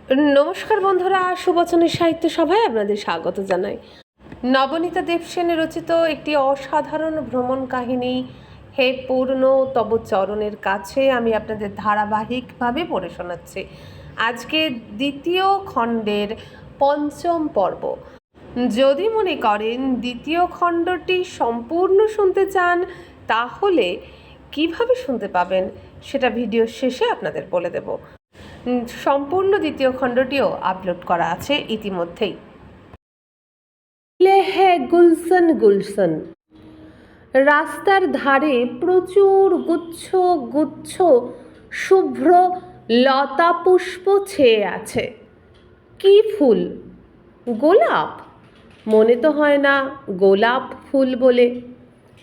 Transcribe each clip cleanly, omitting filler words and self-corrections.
নমস্কার বন্ধুরা, সুবচনের সাহিত্য সভায় আপনাদের স্বাগত জানাই। নবনীতা দেবসেনের রচিত একটি অসাধারণ ভ্রমণ কাহিনী হে পূর্ণ তব চরণের কাছে আমি আপনাদের ধারাবাহিকভাবে পড়ে শোনাচ্ছি। আজকে দ্বিতীয় খণ্ডের পঞ্চম পর্ব। যদি মনে করেন দ্বিতীয় খণ্ডটি সম্পূর্ণ শুনতে চান, তাহলে কিভাবে শুনতে পাবেন সেটা ভিডিওর শেষে আপনাদের বলে দেব। সম্পূর্ণ দ্বিতীয় খণ্ডটিও আপলোড করা আছে ইতিমধ্যেই। গুলশন গুলশন, রাস্তার ধারে প্রচুর গুচ্ছ গুচ্ছ শুভ্র লতা পুষ্প ছেয়ে আছে। কি ফুল? গোলাপ? মনে তো হয় না গোলাপ ফুল বলে।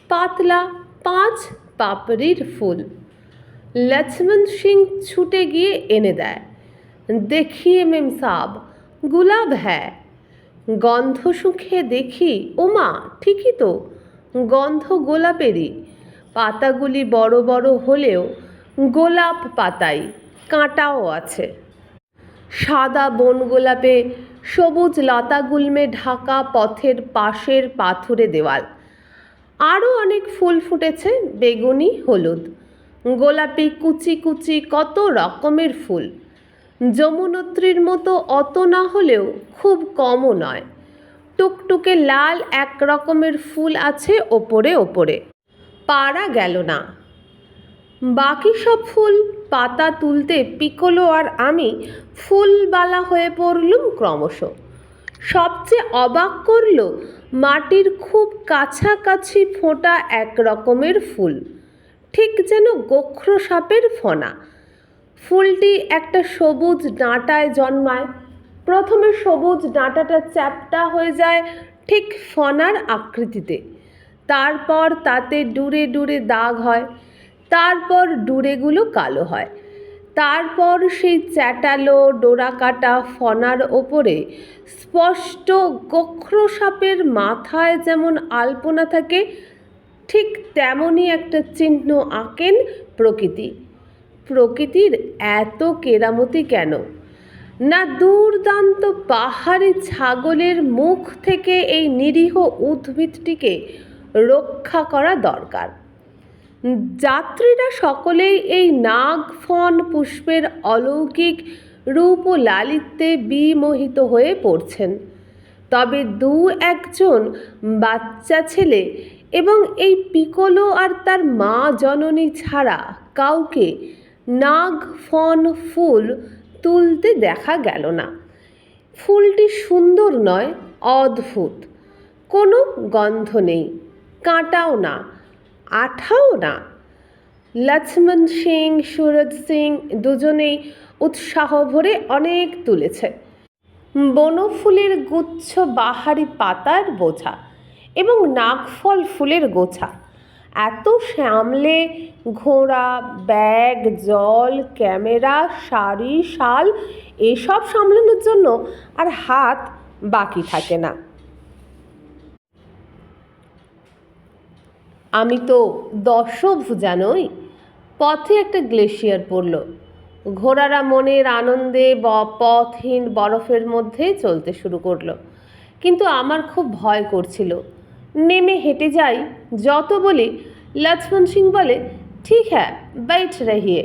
পাতলা 5 পাপড়ির ফুল। লক্ষ্মণ সিং ছুটে গিয়ে এনে দেয়। দেখিয়ে মেম সাব, গুলাব হ্যাঁ। গন্ধ শুঁকে দেখি, ওমা ঠিকই তো, গন্ধ গোলাপেরই। পাতাগুলি বড় বড় হলেও গোলাপ পাতাই, কাঁটাও আছে। সাদা বন গোলাপে সবুজ লতাগুল্মে ঢাকা পথের পাশের পাথুরে দেওয়াল। আরও অনেক ফুল ফুটেছে, বেগুনি, হলুদ, গোলাপি, কুচি কুচি কত রকমের ফুল। যমুনত্রীর মতো অত না হলেও খুব কমও নয়। টুকটুকে লাল এক রকমের ফুল আছে ওপরে ওপরে, পারা গেল না। বাকি সব ফুল পাতা তুলতে পিকোলো আর আমি ফুলবালা হয়ে পড়লুম ক্রমশ। সবচেয়ে অবাক করল মাটির খুব কাছাকাছি ফোঁটা এক রকমের ফুল, ঠিক যেন গোখ্র সাপের ফনা। ফুলটি একটা সবুজ ডাঁটায় জন্মায়। প্রথমে সবুজ ডাঁটাটা চ্যাপ্টা হয়ে যায় ঠিক ফনার আকৃতিতে, তারপর তাতে ডুরে ডুরে দাগ হয়, তারপর ডুরেগুলো কালো হয়, তারপর সেই চ্যাটালো ডোরাকাটা ফনার ওপরে স্পষ্ট গোখ্র সাপের মাথায় যেমন আলপনা থাকে, ঠিক তেমনই একটা চিহ্ন আঁকেন প্রকৃতি। প্রকৃতির এত কেরামতি কেন? না দুর্দান্ত পাহাড়ি ছাগলের মুখ থেকে এই নিরীহ উদ্ভিদটিকে রক্ষা করা দরকার। যাত্রীরা সকলেই এই নাগফন পুষ্পের অলৌকিক রূপ ও লালিত্যে বিমোহিত হয়ে পড়ছেন। তবে 2-1জন বাচ্চা ছেলে এবং এই পিকোলো আর তার মা জননী ছাড়া কাউকে নাগফন ফুল তুলতে দেখা গেল না। ফুলটি সুন্দর নয়, অদ্ভুত। কোনো গন্ধ নেই, কাঁটাও না, আঠাও না। লক্ষ্মণ সিং, সুরজ সিং দুজনেই উৎসাহ ভরে অনেক তুলেছে। বনফুলের গুচ্ছ, বাহারি পাতার বোঝা এবং নাগফল ফুলের গোছা। এত সামলে ঘোড়া, ব্যাগ, জল, ক্যামেরা, শাড়ি, শাল এসব সামলানোর জন্য আর হাত বাকি থাকে না। আমি তো দশভুজা নই। পথে একটা গ্লেশিয়ার পড়ল। ঘোড়ারা মনের আনন্দে পথহীন বরফের মধ্যে চলতে শুরু করলো, কিন্তু আমার খুব ভয় করছিল। নেমে হেঁটে যাই যত বলি, লক্ষ্মণ সিং বলে, ঠিক হ্যাঁ বাইঠ রহিয়ে।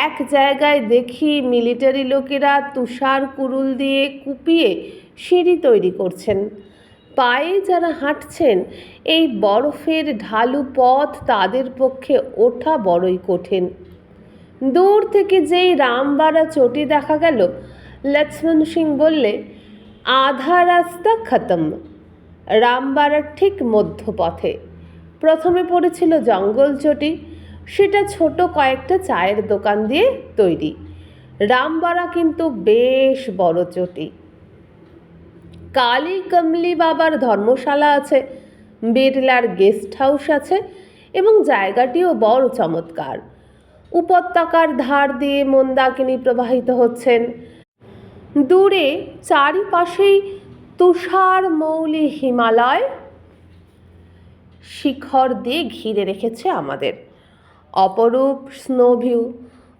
এক জায়গায় দেখি মিলিটারি লোকেরা তুষার কুরুল দিয়ে কুপিয়ে সিঁড়ি তৈরি করছেন। পায়ে যারা হাঁটছেন এই বরফের ঢালু পথ, তাদের পক্ষে ওঠা বড়ই কঠিন। দূর থেকে যেই রামবাড়া চটি দেখা গেল, লক্ষ্মণ সিং বললে, আধা রাস্তা খতম। রামবাড়ার ঠিক মধ্যপথে প্রথমে পড়েছিল জঙ্গল চটি, সেটা ছোট কয়েকটা চায়ের দোকান দিয়ে তৈরি। রামবাড়া কিন্তু বেশ বড় চটি। কালী কমলি বাবার ধর্মশালা আছে, বিড়লার গেস্ট হাউস আছে এবং জায়গাটিও বড় চমৎকার। উপত্যকার ধার দিয়ে মন্দাকিনী প্রবাহিত হচ্ছেন। দূরে চারিপাশেই তুষার মৌলি হিমালয় শিখর দিয়ে ঘিরে রেখেছে আমাদের। অপরূপ স্নো ভিউ।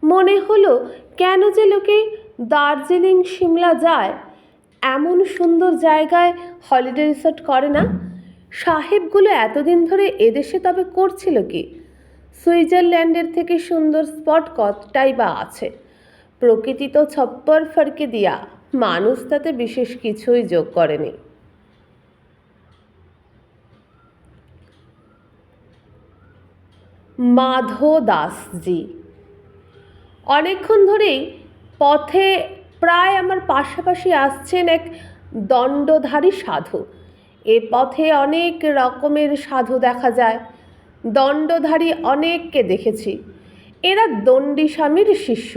মনে হলো কেন যে লোকে দার্জিলিং সিমলা যায়, এমন সুন্দর জায়গায় হলিডে রিসর্ট করে না? সাহেবগুলো এতদিন ধরে এদেশে তবে করছিল কি? সুইজারল্যান্ডের থেকে সুন্দর স্পট কতটাই বা আছে। প্রকৃতি তো ছপ্পর ফরকে দিয়া, মানুষ তাতে বিশেষ কিছুই যোগ করেনি। মাধো দাসজি অনেকক্ষণ ধরেই পথে প্রায় আমার পাশাপাশি আসছেন এক দণ্ডধারী সাধু। এ পথে অনেক রকমের সাধু দেখা যায়, দণ্ডধারী অনেককে দেখেছি। এরা দণ্ডী স্বামীর শিষ্য।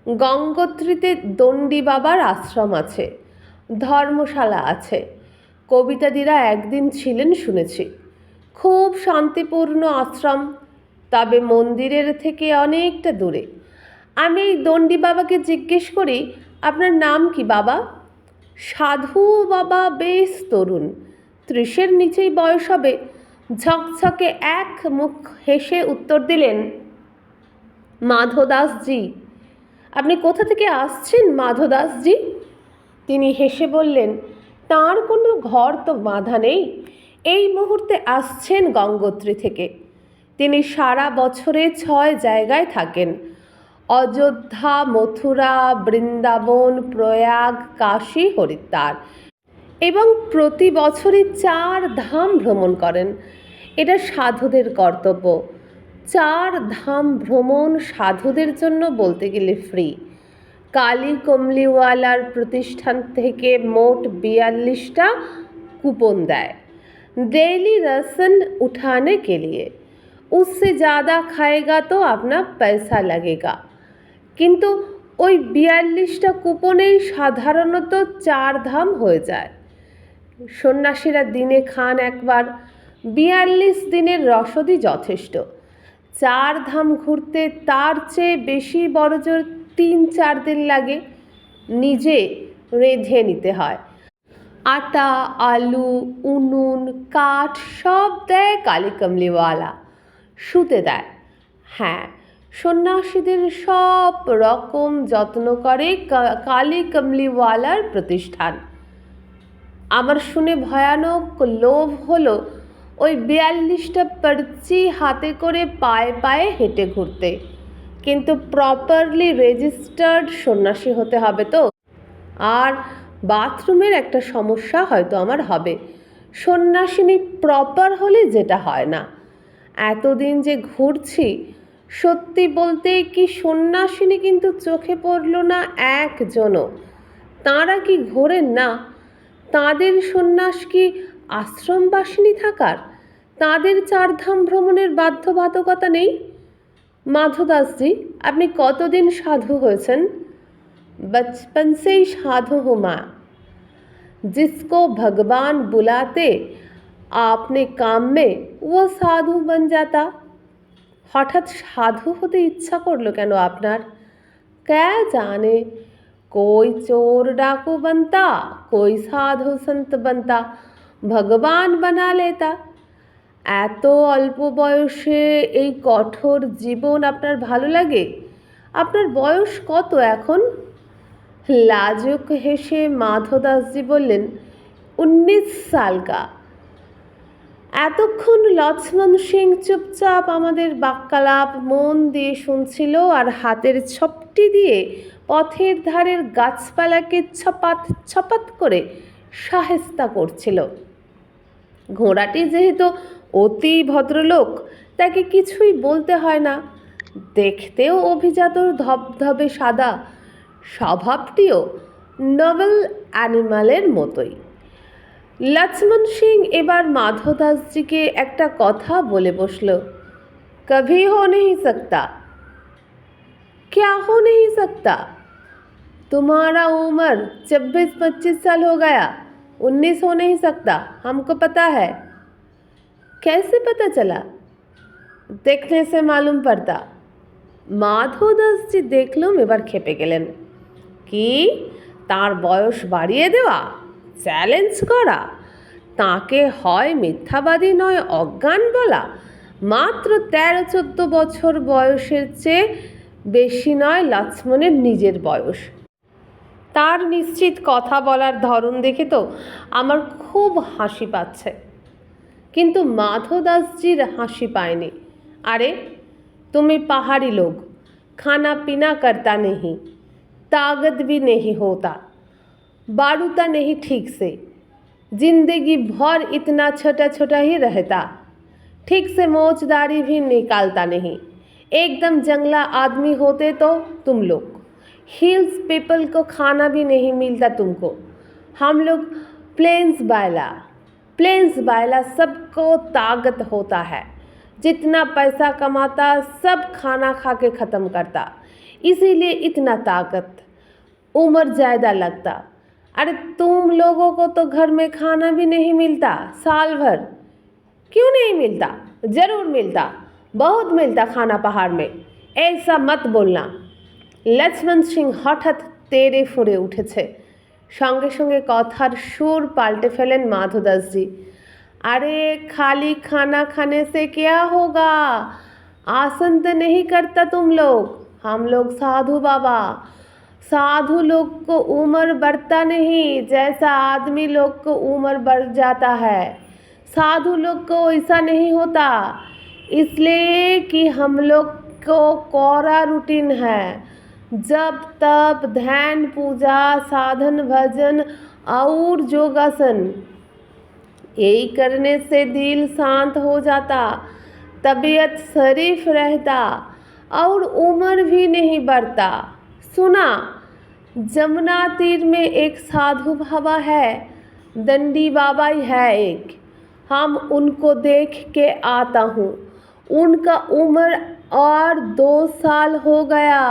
গঙ্গোত্রীতে দণ্ডী বাবার আশ্রম আছে, ধর্মশালা আছে। কবিতাদিরা একদিন ছিলেন শুনেছি। খুব শান্তিপূর্ণ আশ্রম, তবে মন্দিরের থেকে অনেকটা দূরে। আমি এই দণ্ডী বাবাকে জিজ্ঞেস করি, আপনার নাম কি বাবা? সাধু বাবা বেশ তরুণ, 30-এর নিচেই বয়স হবে। ঝকঝকে এক মুখ হেসে উত্তর দিলেন, মাধোদাসজি। আপনি কোথা থেকে আসছেন মাধোদাসজি? তিনি হেসে বললেন, তাঁর কোনো ঘর তো বাঁধা নেই, এই মুহূর্তে আসছেন গঙ্গোত্রী থেকে। তিনি সারা বছরে 6 জায়গায় থাকেন: অযোধ্যা, মথুরা, বৃন্দাবন, প্রয়াগ, কাশী, হরিদ্বার, এবং প্রতি বছরই 4 ধাম ভ্রমণ করেন। এটা সাধুদের কর্তব্য। 4 ধাম ভ্রমণ সাধুদের জন্য বলতে গেলে ফ্রি। কালী কমলিওয়ালার প্রতিষ্ঠান থেকে মোট 42টা কুপন দেয় डेली राशन उठाने के लिए। उससे ज़्यादा खाएगा तो अपना पैसा लगेगा। কিন্তু ওই 42টা কুপনেই সাধারণত 4 ধাম হয়ে যায়। সন্ন্যাসীরা দিনে খান একবার, 42 দিনের রসদই যথেষ্ট। 4 ধাম ঘুরতে তার চেয়ে বেশি বড়জোর 3-4 দিন লাগে। নিজে রেঁধে নিতে হয়। আটা, আলু, উনুন, কাঠ সব দেয় কালী কমলিওয়ালা, শুতে দেয়। হ্যাঁ, সন্ন্যাসীদের সব রকম যত্ন করে কালী কমলিওয়ালার প্রতিষ্ঠান। আমার শুনে ভয়ানক লোভ হলো ওই 42টা পর্চি হাতে করে পায়ে পায়ে হেঁটে ঘুরতে। কিন্তু প্রপারলি রেজিস্টার্ড সন্ন্যাসী হতে হবে তো। আর বাথরুমের একটা সমস্যা হয়তো আমার হবে, সন্ন্যাসিনী প্রপার হলে যেটা হয় না। এতদিন যে ঘুরছি, সত্যি বলতে কি সন্ন্যাসিনী কিন্তু চোখে পড়ল না একজনও। তাঁরা কি ঘোরেন না? তাঁদের সন্ন্যাস কি আশ্রমবাসিনী থাকার? তাঁদের 4 ধাম ভ্রমণের বাধ্যবাধকতা নেই? মাধোদাসজি, আপনি কতদিন সাধু হয়েছেন? बचपन से ही साधु हूँ माँ। जिसको भगवान बुलाते आपने काम में, वो साधु बन जाता। हठाৎ সাধু হতে ইচ্ছা করলো কেন আপনার? क्या जाने, कोई चोर डाकू बनता, कोई साधु संत बनता, भगवान बना लेता। এত অল্প বয়সে এই কঠোর জীবন আপনার ভালো লাগে? আপনার বয়স কত এখন? লাজুক হেসে মাধোদাসজি বললেন, 19 সাল কা। এতক্ষণ লক্ষ্মণ সিং চুপচাপ আমাদের বাক্যালাপ মন দিয়ে শুনছিল আর হাতের ছপটি দিয়ে পথের ধারের গাছপালাকে ছপাত ছপাত করে শায়েস্তা করছিল। ঘোড়াটি যেহেতু অতি ভদ্রলোক, তাকে কিছুই বলতে হয় না। দেখতেও অভিজাত ধবধবে সাদা, স্বভাবটিও নভেল অ্যানিমালের মতোই। লক্ষ্মণ সিং এবার মাধোদাসজিকে একটা কথা বলে বসল, কভি हो नहीं सकता। क्या हो नहीं सकता? तुम्हारा उम्र 24-25 साल हो गया, 19 हो नहीं सकता, हमको पता है। कैसे पता चला? देखने से मालूम पड़ता। মাধোদাসজি দেখলুম এবার খেপে গেলেন। কি, তার বয়স বাড়িয়ে দেওয়া, চ্যালেঞ্জ করা, তাকে হয় মিথ্যাবাদী নয় অজ্ঞান বলা? মাত্র 13-14 বছর বয়সের চেয়ে বেশি নয় লক্ষ্মণের নিজের বয়স। তার নিশ্চিত কথা বলার ধরন দেখে তো আমার খুব হাসি পাচ্ছে। কিন্তু মাধবদাসজির হাসি পায়নি। अरे तुम्हें पहाड़ी लोग खाना पीना करता नहीं, ताकत भी नहीं होता, बारूता नहीं ठीक से, जिंदगी भर इतना छोटा छोटा ही रहता, ठीक से मोचदारी भी निकालता नहीं, एकदम जंगला आदमी होते तो तुम लोग। हिल्स पीपल को खाना भी नहीं मिलता तुमको, हम लोग प्लेन्स बायला सबको ताकत होता है, जितना पैसा कमाता सब खाना खा के ख़त्म करता, इसीलिए इतना ताकत, उम्र ज़्यादा लगता। अरे तुम लोगों को तो घर में खाना भी नहीं मिलता साल भर। क्यों नहीं मिलता? ज़रूर मिलता, बहुत मिलता खाना पहाड़ में, ऐसा मत बोलना। लक्ष्मण सिंह हठाৎ तेरे ফুঁড়ে উঠেছে। সঙ্গে সঙ্গে কথার সুর পাল্টে ফেলেন মাধবদাসজি। अरे खाली खाना खाने से क्या होगा, आसन तो नहीं करता तुम लोग, हम लोग साधु बाबा, साधु लोग को उम्र बढ़ता नहीं, जैसा आदमी लोग को उम्र बढ़ जाता है, साधु लोग को ऐसा नहीं होता, इसलिए कि हम लोग को कोरा रूटीन है, जब तब ध्यान पूजा साधन भजन और योगासन, यही करने से दिल शांत हो जाता, तबीयत शरीफ रहता और उम्र भी नहीं बढ़ता। सुना, जमुना तीर में एक साधु बाबा है, दंडी बाबा ही है एक, हम उनको देख के आता हूँ, उनका उम्र और 2 साल हो गया,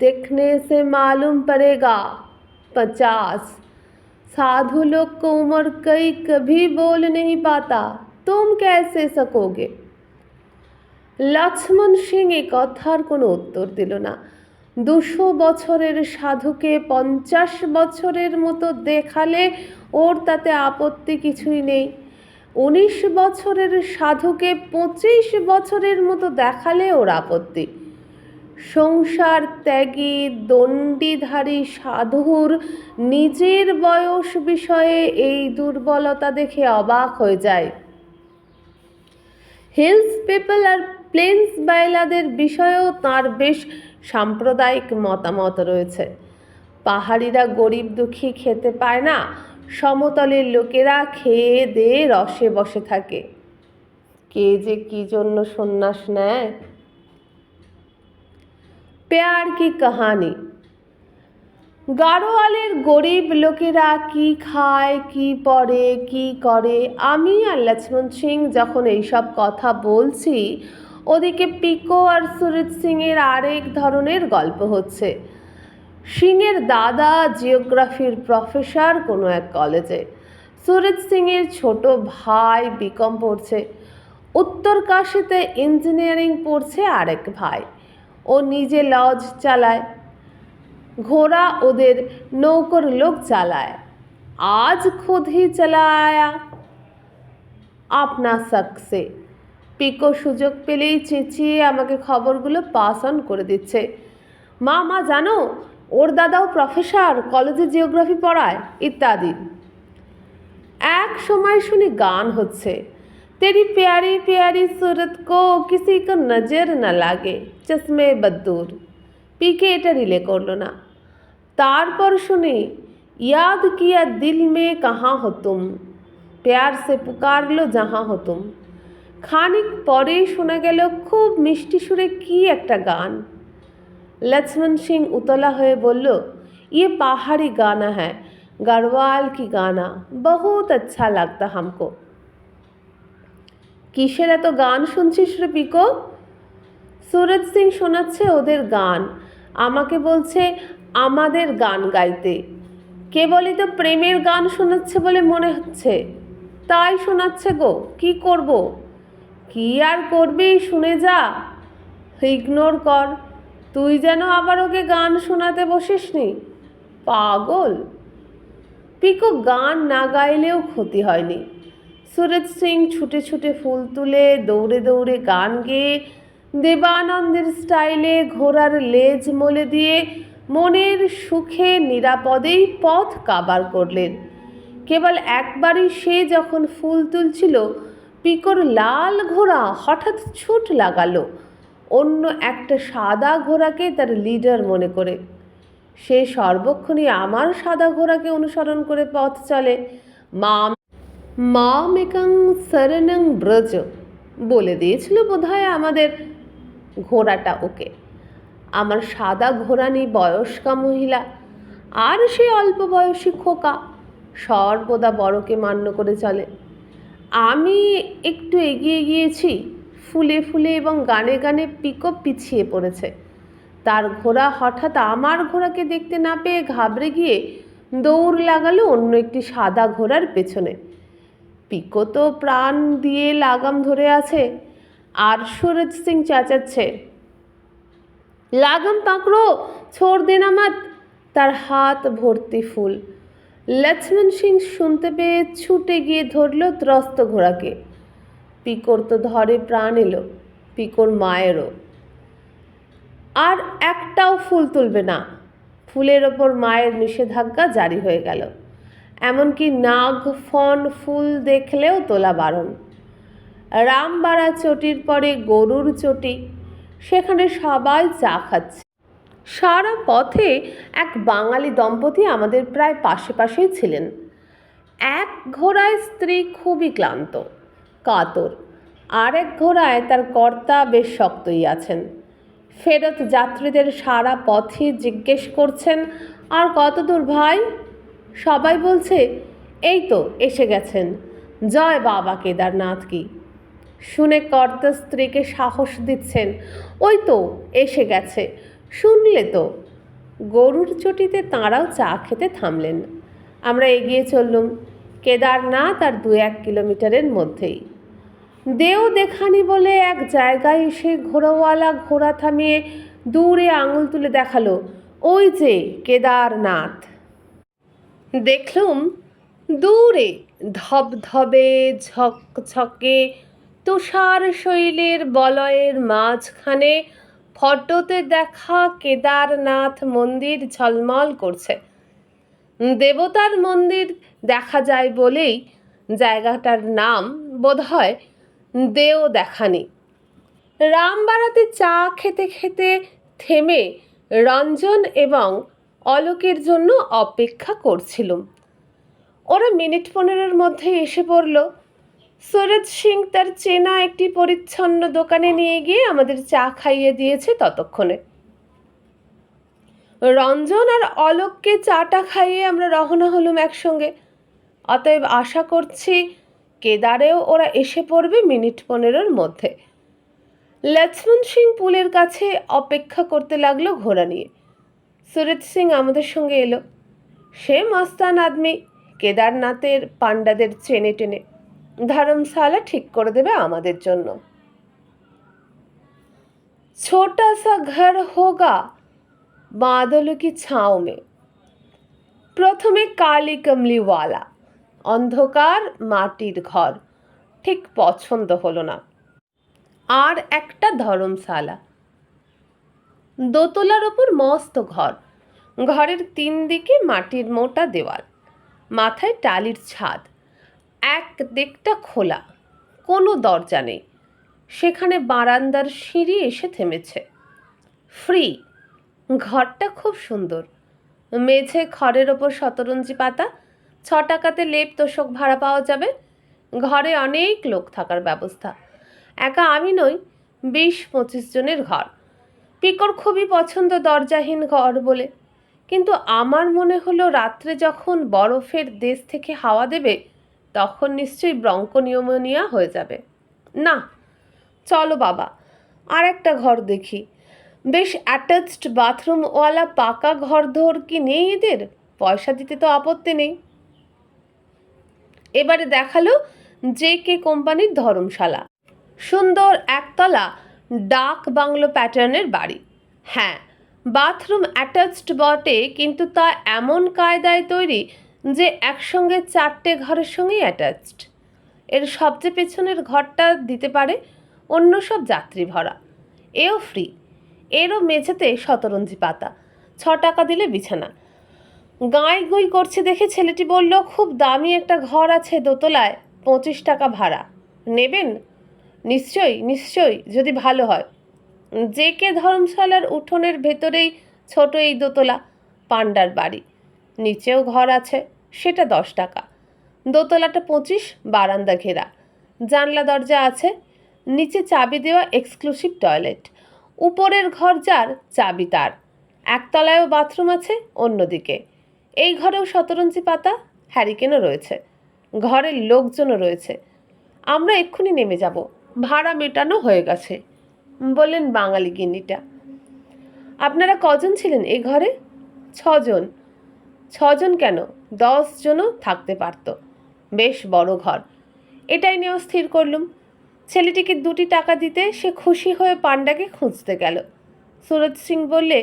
देखने से मालूम पड़ेगा 50। साधु लोग को उम्र कई कभी बोल नहीं पाता, तुम कैसे सकोगे? লক্ষ্মণ সিং এ কথার কোনো উত্তর দিল না। 200 বছরের সাধুকে 50 বছরের মতো দেখালে ওর তাতে আপত্তি কিছুই নেই, 19 বছরের সাধুকে 25 বছরের মতো দেখালে ওর আপত্তি। সংসার ত্যাগী দণ্ডিধারী সাধুর নিজের বয়স বিষয়ে এই দুর্বলতা দেখে অবাক হয়ে যায়। হিলস পিপল আর প্লেন্স বাইলাদের বিষয়েও তাঁর বেশ সাম্প্রদায়িক মতামত রয়েছে। পাহাড়িরা গরিব দুঃখী খেতে পায় না, সমতলের লোকেরা খেয়ে দিয়ে রসে বসে থাকে। কে যে কি জন্য সন্ন্যাস নেয়। প্যার কি কাহানি। গাড়োয়ালের গরিব লোকেরা কি খায়, কি পরে, কি করে, আমি আর লক্ষ্মণ সিং যখন এইসব কথা বলছি, ওদিকে পিকো আর সুরজ সিংয়ের আরেক ধরনের গল্প হচ্ছে। সিংয়ের দাদা জিওগ্রাফির প্রফেসর কোনো এক কলেজে, সুরজ সিংয়ের ছোট ভাই বিকম পড়ছে, উত্তরকাশীতে ইঞ্জিনিয়ারিং পড়ছে আরেক ভাই, ও নিজে লজ চালায়, घोड़ा ওদের নৌকর লোক চালায়, আজ खुद ही चला आया अपना शक से। পিকো সুযোগ পেলেই চেঁচিয়ে আমাকে খবরগুলো পাস অন করে দিচ্ছে। মা জানো, ওর দাদাও প্রফেসর, কলেজে জিওগ্রাফি পড়ায় ইত্যাদি। এক সময় শুনি গান হচ্ছে, तेरी प्यारी प्यारी सूरत को किसी को नजर न लागे, चश्मे बद्दूर। পিকে এটা রিলে করলো না। তারপর শুনি, याद किया दिल में कहाँ हो तुम, प्यार से पुकार लो जहाँ हो तुम। খানিক পরেই শোনা গেল খুব মিষ্টি সুরে কি একটা গান। लक्ष्मण सिंह उतला হয়ে বলল, ये पहाड़ी गाना है, गढ़वाल की गाना, बहुत अच्छा लगता हमको। কিসের এত গান শুনছিস রে পিকো? সুরজ সিং শোনাচ্ছে ওদের গান, আমাকে বলছে আমাদের গান গাইতে। কেবলই তো প্রেমের গান শোনাচ্ছে বলে মনে হচ্ছে, তাই শোনাচ্ছে গো, কি করব? কি আর করবি, শুনে যা, ইগনোর কর, তুই যেন আবার ওকে গান শোনাতে বসিসনি, পাগল। পিকো গান না গাইলেও ক্ষতি হয়নি। সুরজ সিং ছুটে ছুটে ফুল তুলে দৌড়ে দৌড়ে গান গেয়ে দেবানন্দের স্টাইলে ঘোড়ার লেজ মলে দিয়ে মনের সুখে নিরাপদেই পথ কাবার করলেন। কেবল একবারই সে যখন ফুল তুলছিল, পিকোর লাল ঘোড়া হঠাৎ ছুট লাগালো অন্য একটা সাদা ঘোড়াকে তার লিডার মনে করে। সে সর্বক্ষণই আমার সাদা ঘোড়াকে অনুসরণ করে পথ চলে। মামেকং শরণং ব্রজ বলে দিয়েছিল বোধহয় আমাদের ঘোড়াটা ওকে। আমার সাদা ঘোড়ানি বয়স্কা মহিলা, আর সে অল্প বয়সী খোকা সর্বদা বড়কে মান্য করে চলে। আমি একটু এগিয়ে গিয়েছি, ফুলে ফুলে এবং গানে গানে পিকো পিছিয়ে পড়েছে। তার ঘোড়া হঠাৎ আমার ঘোড়াকে দেখতে না পেয়ে ঘাবড়ে গিয়ে দৌড় লাগালো অন্য একটি সাদা ঘোড়ার পেছনে। পিকো তো প্রাণ দিয়ে লাগাম ধরে আছে, আর সুরজ সিং চেঁচাচ্ছে, লাগাম পাকড়ো, ছোড় দেনা মত। তার হাত ভর্তি ফুল। লক্ষ্মণ সিং শুনতে পেয়ে ছুটে গিয়ে ধরল ত্রস্ত ঘোড়াকে। পিকোর তো ধরে প্রাণ এলো, পিকোর মায়েরও। আর একটাও ফুল তুলবে না। ফুলের ওপর মায়ের নিষেধাজ্ঞা জারি হয়ে গেল। এমনকি নাগ ফন ফুল দেখলেও তোলা বারণ। রামবাড়া চটির পরে গরুর চটি, সেখানে সবাই চা খাচ্ছে। সারা পথে এক বাঙালি দম্পতি আমাদের প্রায় পাশে পাশেই ছিলেন। এক ঘোড়ায় স্ত্রী খুবই ক্লান্ত কাতর, আর এক ঘোড়ায় তার কর্তা বেশ শক্তই আছেন। ফেরত যাত্রীদের সারা পথে জিজ্ঞেস করছেন, আর কত দূর ভাই? সবাই বলছে, এই তো এসে গেছেন, জয় বাবা কেদারনাথ কি। শুনে কর্তা স্ত্রীকে সাহস দিচ্ছেন, ওই তো এসে গেছে, শুনলে তো। গরুর চটিতে তাঁরাও চা খেতে থামলেন। আমরা এগিয়ে চললুম। কেদারনাথ আর 2-1 কিলোমিটারের মধ্যেই। দেও দেখানি বলে এক জায়গায় এসে ঘোড়াওয়ালা ঘোড়া থামিয়ে দূরে আঙুল তুলে দেখালো, ওই যে কেদারনাথ। দেখলুম দূরে ধবধবে ঝকঝকে তুষার শৈলের বলয়ের মাঝখানে ফটোতে দেখা কেদারনাথ মন্দির ঝলমল করছে। দেবতার মন্দির দেখা যায় বলেই জায়গাটার নাম বোধহয় দেও দেখানি। রামবাড়াতে চা খেতে খেতে থেমে রঞ্জন এবং অলোকের জন্য অপেক্ষা করছিলুম। ওরা মিনিট 15-এর মধ্যে এসে পড়ল। সুরজ সিং তার চেনা একটি পরিচ্ছন্ন দোকানে নিয়ে গিয়ে আমাদের চা খাইয়ে দিয়েছে ততক্ষণে। রঞ্জন আর অলোককে চাটা খাইয়ে আমরা রওনা হলুম একসঙ্গে। অতএব আশা করছি কেদারেও ওরা এসে পড়বে মিনিট 15-এর মধ্যে। লক্ষ্মণ সিং পুলের কাছে অপেক্ষা করতে লাগলো ঘোড়া নিয়ে। সুরজ সিং আমাদের সঙ্গে এলো। সে মস্তান আদমি, কেদারনাথের পান্ডাদের চেনে টেনে ধর্মশালা ঠিক করে দেবে আমাদের জন্য। ছোটা সা ঘর হোগা বাদল কি ছাও মে। প্রথমে কালি কমলিওয়ালা, অন্ধকার মাটির ঘর, ঠিক পছন্দ হলো না। আর একটা ধর্মশালা, দোতলার ওপর মস্ত ঘর, ঘরের 3 দিকে মাটির মোটা দেওয়াল, মাথায় টালির ছাদ, এক দিকটা খোলা, কোনো দরজা নেই। সেখানে বারান্দার সিঁড়ি এসে থেমেছে। ফ্রি। ঘরটা খুব সুন্দর। মেঝে খড়ের ওপর শতরঞ্জি পাতা, 6 টাকাতে লেপ তোষক ভাড়া পাওয়া যাবে। ঘরে অনেক লোক থাকার ব্যবস্থা। একা আমি নই, 20-25 জনের ঘর। পিকোর খুবই পছন্দ দরজাহীন ঘর বলে, কিন্তু আমার মনে হলো রাত্রে যখন বরফের দেশ থেকে হাওয়া দেবে তখন নিশ্চয়ই ব্রঙ্কোনিউমোনিয়া হয়ে যাবে। না, চলো বাবা, আর একটা ঘর দেখি। বেশ অ্যাটাচড বাথরুমওয়ালা পাকা ঘর ধর কি নেই এদের? পয়সা দিতে তো আপত্তি নেই। এবারে দেখালো JK কোম্পানির ধর্মশালা। সুন্দর একতলা ডাক বাংলো প্যাটার্নের বাড়ি। হ্যাঁ, বাথরুম অ্যাটাচড বটে, কিন্তু তা এমন কায়দায় তৈরি যে একসঙ্গে 4টে ঘরের সঙ্গেই অ্যাটাচড। এর সবচেয়ে পেছনের ঘরটা দিতে পারে, অন্য সব যাত্রী ভরা। এও ফ্রি। এরও মেঝেতে শতরঞ্জি পাতা, টাকা দিলে বিছানা। গাঁই গুই করছে দেখে ছেলেটি বলল, খুব দামি একটা ঘর আছে দোতলায়, 25 টাকা ভাড়া। নেবেন? নিশ্চয়ই নিশ্চয়ই, যদি ভালো হয়। জেকে ধর্মশালার উঠোনের ভেতরেই ছোট এই দোতলা, পান্ডার বাড়ি। নিচেও ঘর আছে, সেটা 10 টাকা। দোতলাটা 25, বারান্দা ঘেরা, জানলা দরজা আছে, নিচে চাবি দেওয়া এক্সক্লুসিভ টয়লেট। উপরের ঘর যার, চাবি তার। একতলায়ও বাথরুম আছে, অন্যদিকে। এই ঘরেও শতরঞ্জি পাতা, হ্যারিকেনও রয়েছে। ঘরের লোকজনও রয়েছে। আমরা এক্ষুনি নেমে যাব, ভাড়া মেটানো হয়ে গেছে, বললেন বাঙালি গিন্নিটা। আপনারা কজন ছিলেন এই ঘরে? 6 জন। 6 জন কেন, 10 জনও থাকতে পারত। বেশ বড় ঘর। এটাই নেওয়া স্থির করলুম। ছেলেটিকে 2টি টাকা দিতে সে খুশি হয়ে পান্ডাকে খুঁজতে গেল। सूरज सिंह बोले,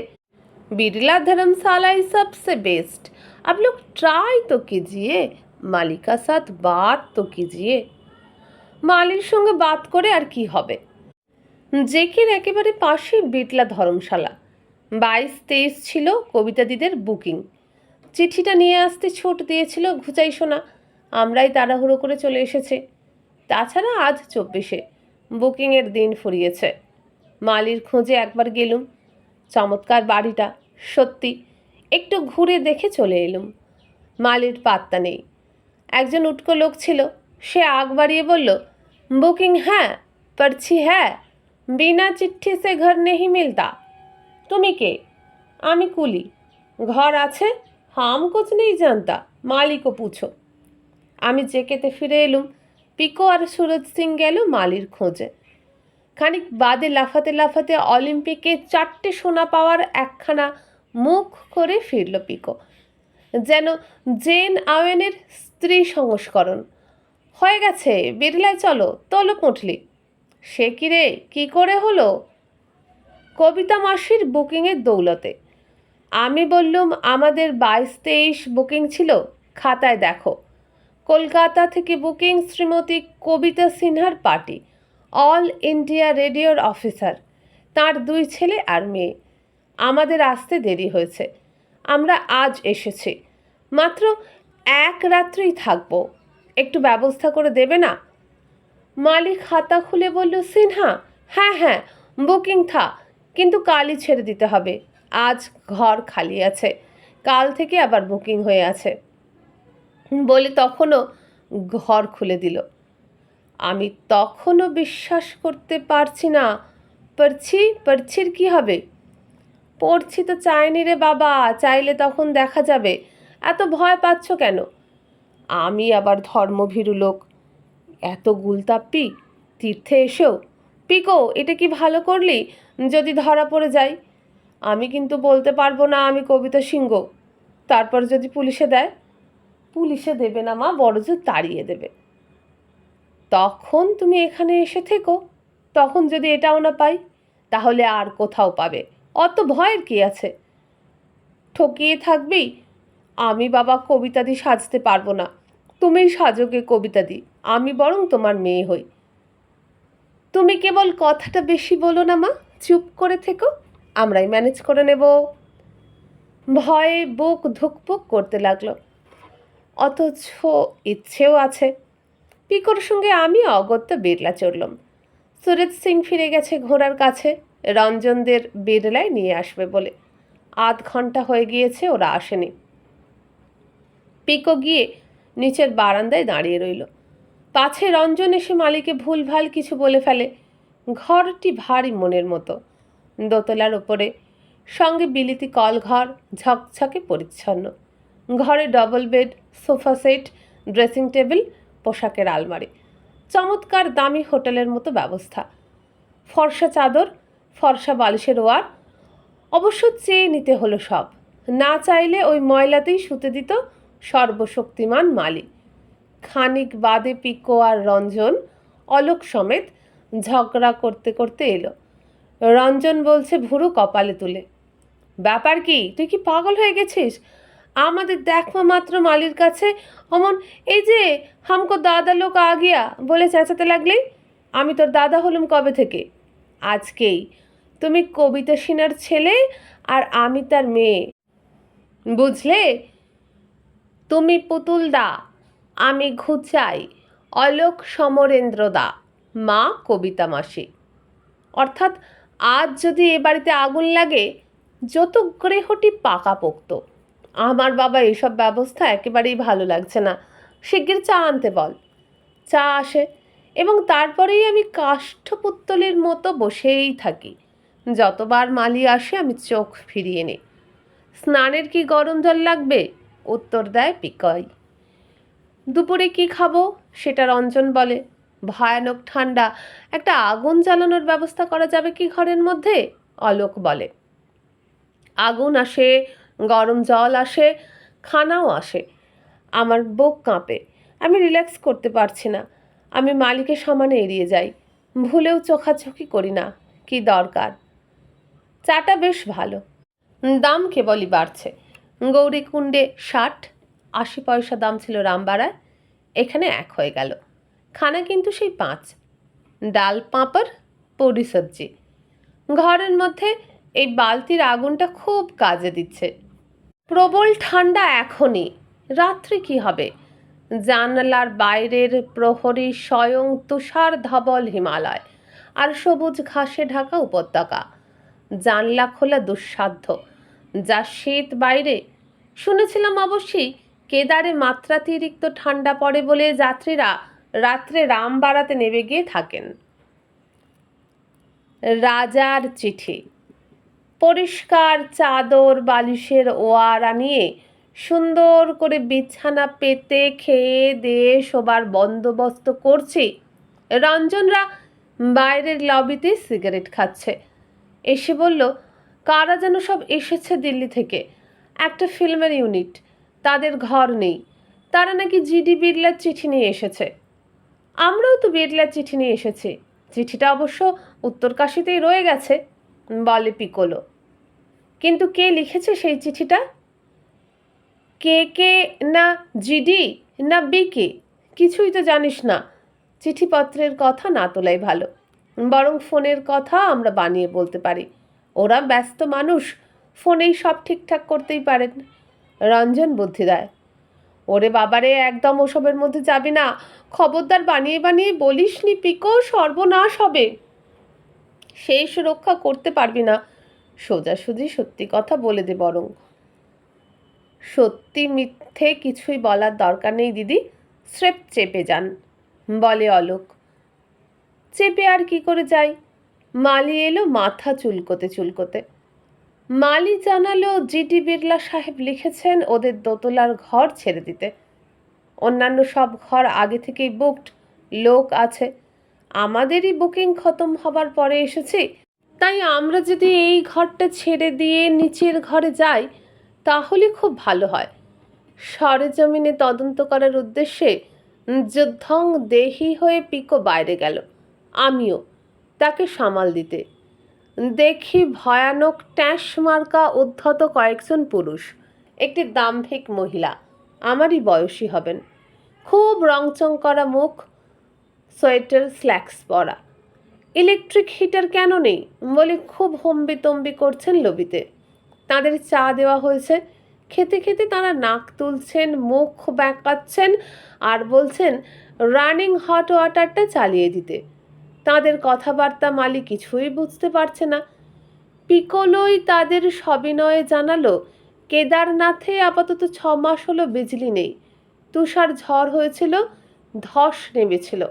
बिरला धर्मशाला ही सबसे बेस्ट। आप लोग ट्राई तो कीजिए, माली का साथ बात तो कीजिए। মালির সঙ্গে বাত করে আর কি হবে? জেকের একেবারে পাশে বিড়লা ধর্মশালা। 22-23 ছিল কবিতাদিদের বুকিং। চিঠিটা নিয়ে আসতে ছুট দিয়েছিল ঘুচাই শোনা। আমরাই তাড়াহুড়ো করে চলে এসেছি। তাছাড়া আজ 24-এ বুকিংয়ের দিন ফুরিয়েছে। মালির খোঁজে একবার গেলুম। চমৎকার বাড়িটা, সত্যি। একটু ঘুরে দেখে চলে এলুম। মালির পাত্তা নেই। একজন উটকো লোক ছিল, সে আগ বাড়িয়ে বলল, বুকিং হ্যাঁ, पर्ची है, बिना चिट्ठी से घर नहीं मिलता। তুমি কে? আমি কুলি। ঘর আছে? হাম কুছ নেই জানতা, মালিকও পুছো। আমি জেকেতে ফিরে এলুম। পিকো আর সুরজ সিং গেল মালির খোঁজে। খানিক বাদে লাফাতে লাফাতে অলিম্পিকে 4টে সোনা পাওয়ার একখানা মুখ করে ফিরল পিকো, যেন জেন আওয়েনের স্ত্রী সংস্করণ। হয়ে গেছে, বিড়লায় চলো, তোলো পুঁটলি। সে কি রে, কী করে হলো? কবিতা মাসির বুকিংয়ের দৌলতে। আমি বললুম, আমাদের 22-23 বুকিং ছিল, খাতায় দেখো। কলকাতা থেকে বুকিং শ্রীমতী কবিতা সিনহার পার্টি, অল ইন্ডিয়া রেডিওর অফিসার, তার 2 ছেলে আর মেয়ে। আমাদের আসতে দেরি হয়েছে, আমরা আজ এসেছি, মাত্র 1 রাত্রেই থাকবো, একটু ব্যবস্থা করে দেবে না? মালিক খাতা খুলে বলল, সিনহা, হ্যাঁ হ্যাঁ বুকিং থা, কিন্তু কালই ছেড়ে দিতে হবে। আজ ঘর খালি আছে, কাল থেকে আবার বুকিং হয়ে আছে বলে তখনও ঘর খুলে দিল। আমি তখনও বিশ্বাস করতে পারছি না। পারছির কি হবে? পড়ছি তো চাইনি রে বাবা, চাইলে তখন দেখা যাবে। এত ভয় পাচ্ছ কেন? আমি আবার ধর্মভীরু লোক, এত গুলতাপ্পি তীর্থে এসেও। পিকো, এটা কি ভালো করলি? যদি ধরা পড়ে যাই, আমি কিন্তু বলতে পারবো না আমি কবিতা সিংহ। তারপর যদি পুলিশে দেয়? পুলিশে দেবে না মা, বড়জোর তাড়িয়ে দেবে। তখন তুমি এখানে এসে থেকো, তখন যদি এটাও না পাই, তাহলে আর কোথাও পাবে। অত ভয়ের কি আছে? ঠকিয়ে থাকবি? আমি বাবা কবিতাদি সাজতে পারবো না, তুমিই সাজোগে কবিতাদি, আমি বরং তোমার মেয়ে হই। তুমি কেবল কথাটা বেশি বলো না মা, চুপ করে থেকো, আমরাই ম্যানেজ করে নেব। ভয়ে বুক ধুকপুক করতে লাগলো, অথচ ইচ্ছেও আছে। পিকোর সঙ্গে আমি অগত্যা বিড়লা চড়লাম। সুরজ সিং ফিরে গেছে ঘোড়ার কাছে, রঞ্জনদের বিড়লায় নিয়ে আসবে বলে। আধ ঘন্টা হয়ে গিয়েছে, ওরা আসেনি। পিকো গিয়ে নিচের বারান্দায় দাঁড়িয়ে রইল। পাছে রঞ্জন এসে মালিকে ভুলভাল কিছু বলে ফেলে। ঘরটি ভারী মনের মতো, দোতলার ওপরে, সঙ্গে বিলিতি কলঘর, ঝকঝকে পরিচ্ছন্ন। ঘরে double bed, sofa set, dressing table, পোশাকের আলমারি, চমৎকার দামি হোটেলের মতো ব্যবস্থা। ফর্সা চাদর, ফর্সা বালিশের ওয়ার। অবশ্য চেয়ে নিতে হলো সব, না চাইলে ওই ময়লাতেই শুতে দিত সর্বশক্তিমান মালি। খানিক বাদে পিকো আর রঞ্জন অলোক সমেত ঝগড়া করতে করতে এলো। রঞ্জন বলছে ভুরু কপালে তুলে, ব্যাপার কি, তুই কি পাগল হয়ে গেছিস? আমাদের দেখা মাত্র মালির কাছে অমন এই যে হামকো দাদা লোক আ গিয়া বলে চেঁচাতে লাগলেই। আমি তোর দাদা হলুম কবে থেকে? আজকেই। তুমি কবিতা সিনহার ছেলে আর আমি তার মেয়ে, বুঝলে? তুমি পুতুল দা, আমি ঘুচাই, অলোক সমরেন্দ্র দা, মা কবিতা মাসি। অর্থাৎ আজ যদি এ বাড়িতে আগুন লাগে, যত গ্রেহটি পাকাপোক্ত। আমার বাবা এসব ব্যবস্থা একেবারেই ভালো লাগছে না। শিগগির চা আনতে বল। চা আসে এবং তারপরেই আমি কাষ্ঠপুত্তলির মতো বসেই থাকি। যতবার মালি আসে আমি চোখ ফিরিয়ে নিই। স্নানের কি গরম জল লাগবে? উত্তর দেয় পিকই। দুপুরে কি খাবো সেটা রঞ্জন বলে। ভয়ানক ঠান্ডা, একটা আগুন জ্বালানোর ব্যবস্থা করা যাবে কি ঘরের মধ্যে? অলোক বলে। আগুন আসে, গরম জল আসে, খানাও আসে। আমার বুক কাঁপে, আমি রিল্যাক্স করতে পারছি না। আমি মালিকের সমানে এড়িয়ে যাই, ভুলেও চোখাচোখি করি না। কি দরকার? চাটা বেশ ভালো, দাম কেবলই বাড়ছে। গৌরীকুণ্ডে 60-80 পয়সা দাম ছিল রামবাড়ায়, এখানে 1 হয়ে গেল। খানা কিন্তু সেই 5, ডাল পাঁপড় পুরি সবজি। ঘরের মধ্যে এই বালতির আগুনটা খুব কাজে দিচ্ছে। প্রবল ঠান্ডা এখনই, রাত্রে কি হবে? জানালার বাইরের প্রহরী স্বয়ং তুষার ধবল হিমালয় আর সবুজ ঘাসে ঢাকা উপত্যকা। জানলা খোলা দুঃসাধ্য, যা শীত বাইরে। শুনেছিলাম অবশ্যই কেদারে মাত্রাতিরিক্ত ঠান্ডা পড়ে বলে যাত্রীরা রাত্রে রামবাড়াতে নেমে গিয়ে থাকেন। রাজার চিঠি। পরিষ্কার চাদর বালিশের ওয়ারা নিয়ে সুন্দর করে বিছানা পেতে খেয়ে দিয়ে শোবার বন্দোবস্ত করছি। রঞ্জনরা বাইরের লবিতে সিগারেট খাচ্ছে। এসে বলল, কারা যেন সব এসেছে দিল্লি থেকে, একটা ফিল্মের ইউনিট। তাদের ঘর নেই, তারা নাকি জিডি বিড়লার চিঠি নিয়ে এসেছে। আমরাও তো বিড়লার চিঠি নিয়ে এসেছি, চিঠিটা অবশ্য উত্তরকাশীতেই রয়ে গেছে, বলে পিকোলো। কিন্তু কে লিখেছে সেই চিঠিটা? কে কে না জিডি না বিকে, কিছুই তো জানিস না। চিঠিপত্রের কথা না তোলাই ভালো, বরং ফোনের কথা আমরা বানিয়ে বলতে পারি। ওরা ব্যস্ত মানুষ, ফোনেই সব ঠিকঠাক করতেই পারেন। রঞ্জন বুদ্ধি দেয়। ওরে বাবারে, একদম ওসবের মধ্যে যাবি না। খবরদার বানিয়ে বানিয়ে বলিস নি পিকো, সর্বনাশ হবে। সেই সুরক্ষা করতে পারবি না, সোজাসুজি সত্যি কথা বলে দে বরং। সত্যি মিথ্যে কিছুই বলার দরকার নেই দিদি, স্রেফ চেপে যান, বলে অলোক। চেপে আর কি করে যাই? মালি এলো মাথা চুলকোতে চুলকোতে। মালি জানালো জিডি বিড়লা সাহেব লিখেছেন ওদের দোতলার ঘর ছেড়ে দিতে। অন্যান্য সব ঘর আগে থেকেই বুকড, লোক আছে। আমাদেরই বুকিং খতম হবার পরে এসেছি, তাই আমরা যদি এই ঘরটা ছেড়ে দিয়ে নিচের ঘরে যাই তাহলে খুব ভালো হয়। সরেজমিনে তদন্ত করার উদ্দেশ্যে যুদ্ধং দেহি হয়ে পিকো বাইরে গেল, আমিও তাকে সামাল দিতে। দেখি ভয়ানক ট্যাঁস মার্কা উদ্ধত কয়েকজন পুরুষ, একটি দাম্ভিক মহিলা, আমারই বয়সী হবেন, খুব রংচং করা মুখ, সোয়েটার স্ল্যাক্স পরা। ইলেকট্রিক হিটার কেন নেই বলে খুব হম্বিতম্বি করছেন লবিতে। তাদের চা দেওয়া হয়েছে, খেতে খেতে তারা নাক তুলছেন, মুখ ব্যাঁকাচ্ছেন আর বলছেন রানিং হট ওয়াটারটা চালিয়ে দিতে। তাদের কথাবার্তা মালি কিছুই বুঝতে পারছে না। পিকোলোই তাদের সবিনয়ে জানালো, কেদারনাথে আপাতত 6 মাস হলো বিজলি নেই। তুষার ঝড় হয়েছিল, ধস নেমেছিল,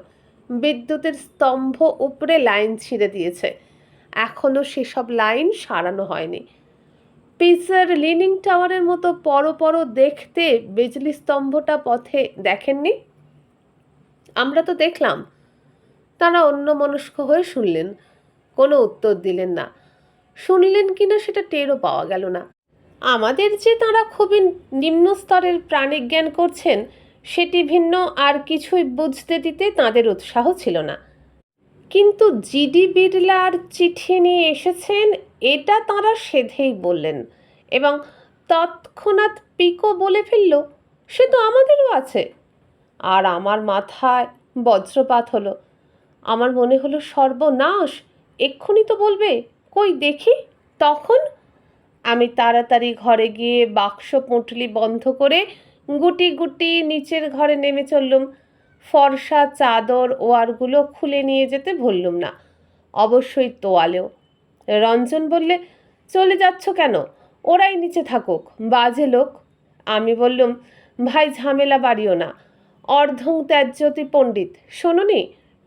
বিদ্যুতের স্তম্ভ উপরে লাইন ছিঁড়ে দিয়েছে, এখনও সেসব লাইন সারানো হয়নি। পিসার লিনিং টাওয়ারের মতো পরপর দেখতে বিজলি স্তম্ভটা পথে দেখেননি? আমরা তো দেখলাম। তারা অন্যমনস্ক হয়ে শুনলেন, কোনো উত্তর দিলেন না। শুনলেন কিনা সেটা টেরও পাওয়া গেল না। আমাদের যে তাঁরা খুবই নিম্ন স্তরের প্রাণিজ্ঞান করছেন সেটি ভিন্ন, আর কিছুই বুঝতে দিতে তাঁদের উৎসাহ ছিল না। কিন্তু জিডি বিড়লার চিঠি নিয়ে এসেছেন এটা তাঁরা সেধেই বললেন, এবং তৎক্ষণাৎ পিকো বলে ফেলল, সে তো আমাদেরও আছে। আর আমার মাথায় বজ্রপাত হলো। আমার মনে হলো সর্বনাশ, এক্ষুনি তো বলবে, কই দেখি। তখন আমি তাড়াতাড়ি ঘরে গিয়ে বাক্স পুঁটলি বন্ধ করে গুটি গুটি নিচের ঘরে নেমে চললুম। ফর্সা চাদর ওয়ারগুলো খুলে নিয়ে যেতে ভুললুম না, অবশ্যই তোয়ালেও। রঞ্জন বললে, চলে যাচ্ছ কেন? ওরাই নিচে থাকুক, বাজে লোক। আমি বললুম, ভাই ঝামেলা বাড়িও না, অর্ধং ত্যাজ্যতি পণ্ডিত, শোনোনি?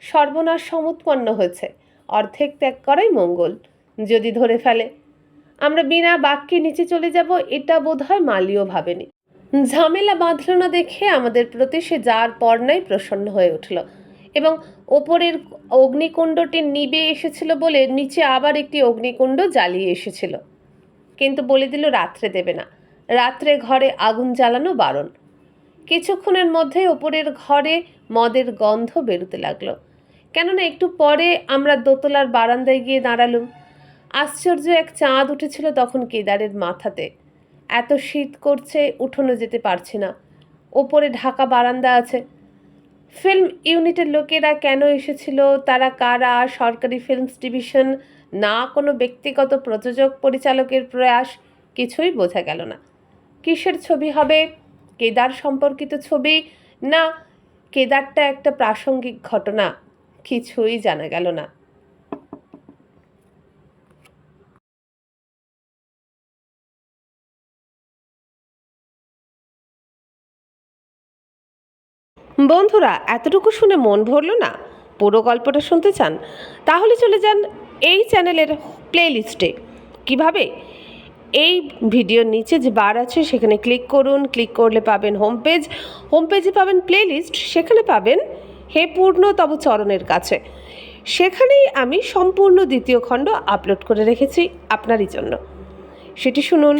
সর্বনাশ সমুৎপন্ন হয়েছে, অর্ধেক ত্যাগ করাই মঙ্গল। যদি ধরে ফেলে আমরা বিনা বাক্যে নিচে চলে যাব, এটা বোধহয় মালিও ভাবেনি। ঝামেলা বাঁধল না দেখে আমাদের প্রতি সে যার পর নাই প্রসন্ন হয়ে উঠল এবং ওপরের অগ্নিকুণ্ডটি নিবে এসেছিল বলে নিচে আবার একটি অগ্নিকুণ্ড জ্বালিয়ে এসেছিল, কিন্তু বলে দিল রাত্রে দেবে না, রাত্রে ঘরে আগুন জ্বালানো বারণ। কিছুক্ষণের মধ্যে ওপরের ঘরে মদের গন্ধ বেরোতে লাগলো, কেননা একটু পরে আমরা দোতলার বারান্দায় গিয়ে দাঁড়ালুম। আশ্চর্য এক চাঁদ উঠেছিল তখন কেদারের মাথাতে। এত শীত করছে, উঠোনে যেতে পারছি না। ওপরে ঢাকা বারান্দা আছে। ফিল্ম ইউনিটের লোকেরা কেন এসেছিল, তারা কারা, সরকারি ফিল্মস ডিভিশন না কোনো ব্যক্তিগত প্রযোজক পরিচালকের প্রয়াস, কিছুই বোঝা গেল না। কিসের ছবি হবে? কেদার সম্পর্কিত ছবি না কেদারটা একটা প্রাসঙ্গিক ঘটনা? কিছুই জানা গেল না। বন্ধুরা, এতটুকু শুনে মন ভরল না? পুরো গল্পটা শুনতে চান? তাহলে চলে যান এই চ্যানেলের প্লেলিস্টে। কিভাবে? এই ভিডিওর নিচে যে বার আছে সেখানে ক্লিক করুন। ক্লিক করলে পাবেন হোম পেজ, হোম পেজে পাবেন প্লেলিস্ট, সেখানে পাবেন হে পূর্ণ তব চরণের কাছে। সেখানেই আমি সম্পূর্ণ দ্বিতীয় খণ্ড আপলোড করে রেখেছি আপনারই জন্য, সেটি শুনুন।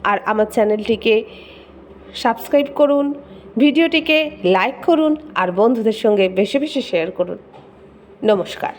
আর আমার চ্যানেলটিকে সাবস্ক্রাইব করুন, ভিডিওটিকে লাইক করুন আর বন্ধুদের সঙ্গে বেশি বেশি শেয়ার করুন। নমস্কার।